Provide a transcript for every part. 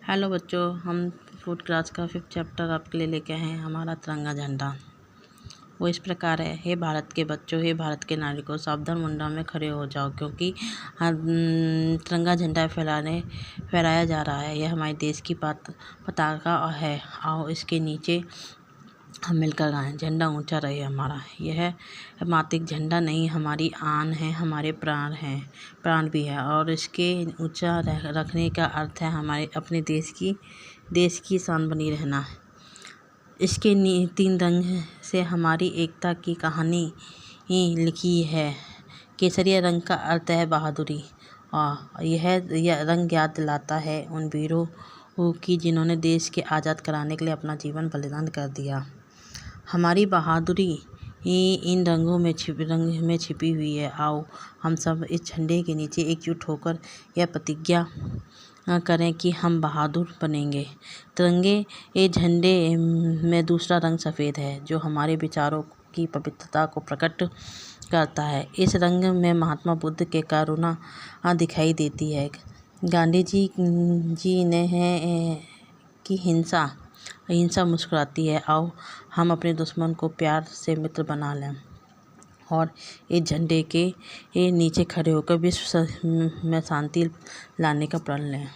Hello बच्चों, हम food class का 5th चैप्टर आपके लिए लेके आए हैं। हमारा तिरंगा झंडा वो इस प्रकार है। हे भारत के बच्चों, हे भारत के नागरिकों, सावधान मुंडा में खड़े हो जाओ, क्योंकि तिरंगा झंडा फहराया जा रहा है। यह हमारे देश की पताका है। आओ इसके नीचे हम मिलकर गाएं, झंडा ऊंचा रहे हमारा। यह मातिक झंडा नहीं, हमारी आन है, हमारे प्राण भी है। और इसके ऊंचा रखने का अर्थ है हमारे अपने देश की शान बनी रहना। इसके 3 रंग से हमारी एकता की कहानी लिखी है। केसरिया रंग का अर्थ है बहादुरी, और यह रंग याद दिलाता है उन वीरों की जिन्होंने देश के आज़ाद कराने के लिए अपना जीवन बलिदान कर दिया। हमारी बहादुरी इन रंगों में छिपी हुई है। आओ हम सब इस झंडे के नीचे एकजुट होकर यह प्रतिज्ञा करें कि हम बहादुर बनेंगे। तिरंगे झंडे में दूसरा रंग सफ़ेद है, जो हमारे विचारों की पवित्रता को प्रकट करता है। इस रंग में महात्मा बुद्ध के करुणा दिखाई देती है। गांधी जी ने है कि अहिंसा मुस्कुराती है। आओ हम अपने दुश्मन को प्यार से मित्र बना लें और इस झंडे के नीचे खड़े होकर विश्व में शांति लाने का प्रण लें।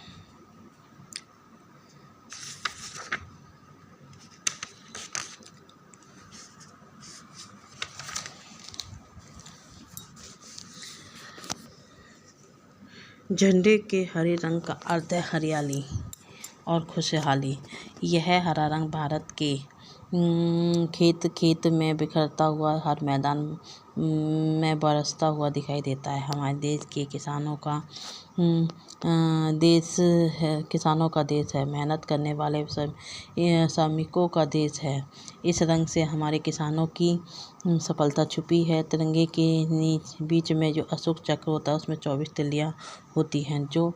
झंडे के हरे रंग का अर्थ है हरियाली और खुशहाली। यह हरा रंग भारत के खेत में बिखरता हुआ हर मैदान में बरसता हुआ दिखाई देता है। हमारे देश के किसानों का देश है, मेहनत करने वाले श्रमिकों का देश है। इस रंग से हमारे किसानों की सफलता छुपी है। तिरंगे के बीच में जो अशोक चक्र होता है उसमें 24 तिल्लियाँ होती हैं, जो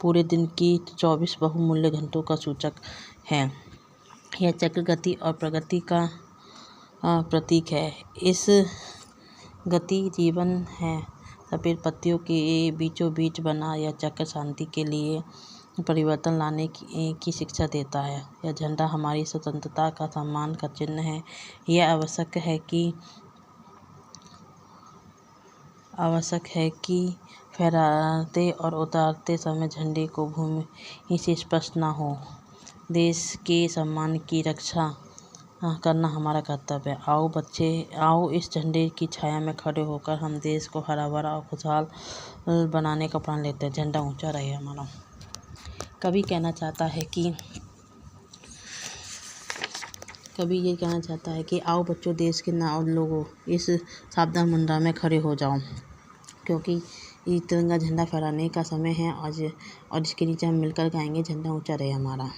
पूरे दिन की 24 बहुमूल्य घंटों का सूचक है। यह चक्र गति और प्रगति का प्रतीक है। इस गति जीवन है। सफ़ेद पत्तियों के बीचों बीच बना यह चक्र शांति के लिए परिवर्तन लाने की शिक्षा देता है। यह झंडा हमारी स्वतंत्रता का सम्मान का चिन्ह है। यह आवश्यक है कि फहराते और उतारते समय झंडे को भूमि से स्पर्श न हो। देश के सम्मान की रक्षा करना हमारा कर्तव्य है। आओ बच्चे, आओ इस झंडे की छाया में खड़े होकर हम देश को हरा भरा और खुशहाल बनाने का प्रण लेते हैं। झंडा ऊंचा रहे हमारा। कवि ये कहना चाहता है कि आओ बच्चों, देश के लोगों, इस सावधान मुंडा में खड़े हो जाओ, क्योंकि ये तिरंगा झंडा फहराने का समय है आज, और इसके नीचे हम मिलकर गाएंगे, झंडा ऊंचा रहे हमारा।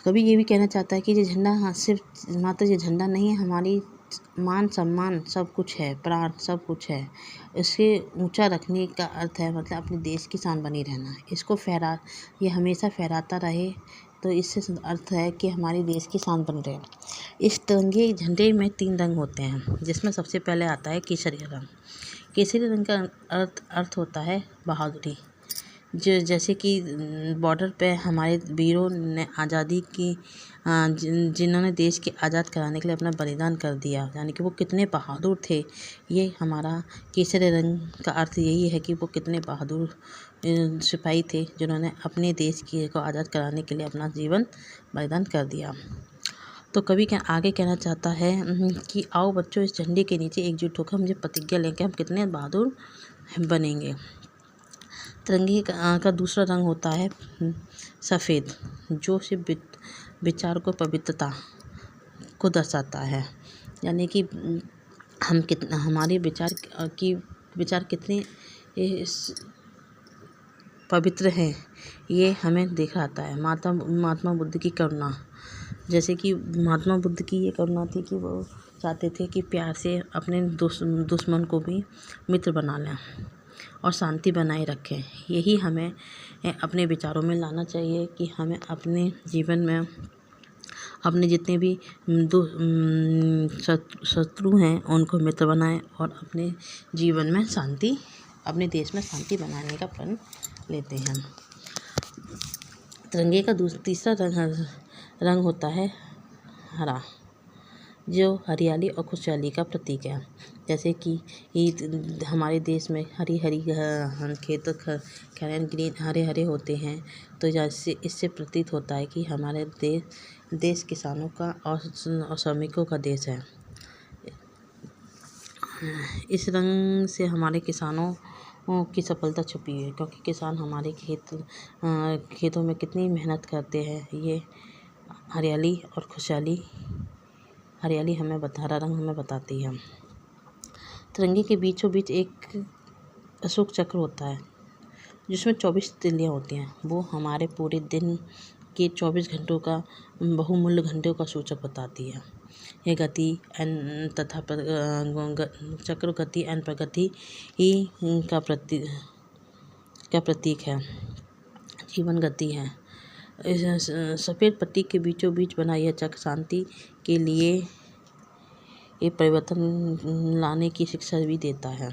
कभी ये भी कहना चाहता है कि ये झंडा सिर्फ मात्र ये झंडा नहीं है, हमारी मान सम्मान सब कुछ है, प्राण सब कुछ है। इसे ऊंचा रखने का अर्थ है मतलब अपने देश की शान बनी रहना। ये हमेशा फहराता रहे, तो इससे अर्थ है कि हमारे देश की शान बनी रहे। इस तिरंगे झंडे में 3 रंग होते हैं, जिसमें सबसे पहले आता है केसरी रंग। केसरी रंग का अर्थ होता है बहादुरी। जैसे कि बॉर्डर पे हमारे वीरों ने आज़ादी की जिन्होंने देश के आज़ाद कराने के लिए अपना बलिदान कर दिया, यानी कि वो कितने बहादुर थे। ये हमारा केसरी रंग का अर्थ यही है कि वो कितने बहादुर सिपाही थे जिन्होंने अपने देश को आज़ाद कराने के लिए अपना जीवन बलिदान कर दिया। तो कवि आगे कहना चाहता है कि आओ बच्चों, इस झंडे के नीचे एकजुट होकर हम ये प्रतिज्ञा लेंगे हम कितने बहादुर बनेंगे। तिरंगे का दूसरा रंग होता है सफ़ेद, जो सिर्फ विचार को पवित्रता को दर्शाता है, यानी कि हमारे विचार कितने पवित्र हैं, ये हमें दिखाता है। महात्मा बुद्ध की करुणा, जैसे कि महात्मा बुद्ध की ये करुणा थी कि वो चाहते थे कि प्यार से अपने दुश्मन को भी मित्र बना लें और शांति बनाए रखें। यही हमें अपने विचारों में लाना चाहिए कि हमें अपने जीवन में अपने जितने भी शत्रु हैं उनको मित्र बनाएं और अपने जीवन में अपने देश में शांति बनाने का प्रण लेते हैं। तिरंगे का तीसरा रंग होता है हरा, जो हरियाली और खुशहाली का प्रतीक है। जैसे कि हमारे देश में हरी हरी खेत खलिहान ग्रीन हरे हरे होते हैं, तो जैसे इससे प्रतीत होता है कि हमारे देश किसानों का और श्रमिकों का देश है। इस रंग से हमारे किसानों की सफलता छुपी है, क्योंकि किसान हमारे खेतों में कितनी मेहनत करते हैं। ये हरियाली और खुशहाली हरा रंग हमें बताती है। तिरंगे के बीचों बीच एक अशोक चक्र होता है, जिसमें 24 तिल्लियाँ होती हैं। वो हमारे पूरे दिन के 24 घंटों का बहुमूल्य घंटों का सूचक बताती है। यह गति तथा चक्र गति एवं प्रगति का प्रतीक है, जीवन गति है। इस सफ़ेद पट्टी के बीचों बीच बना यह चक्र शांति के लिए एक परिवर्तन लाने की शिक्षा भी देता है।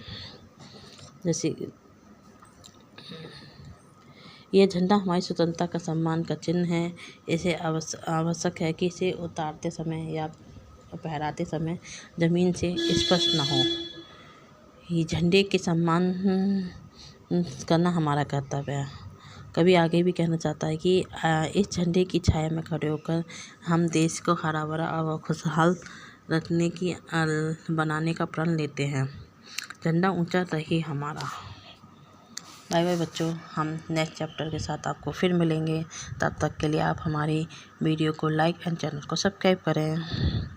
जैसे यह झंडा हमारी स्वतंत्रता का सम्मान का चिन्ह है। इसे आवश्यक है कि इसे उतारते समय या फहराते समय ज़मीन से स्पर्श न हो। ये झंडे के सम्मान करना हमारा कर्तव्य है। कभी आगे भी कहना चाहता है कि इस झंडे की छाया में खड़े होकर हम देश को हरा भरा और खुशहाल रखने की बनाने का प्रण लेते हैं। झंडा ऊंचा रहे हमारा। बाय बाय बच्चों, हम नेक्स्ट चैप्टर के साथ आपको फिर मिलेंगे। तब तक के लिए आप हमारी वीडियो को लाइक एंड चैनल को सब्सक्राइब करें।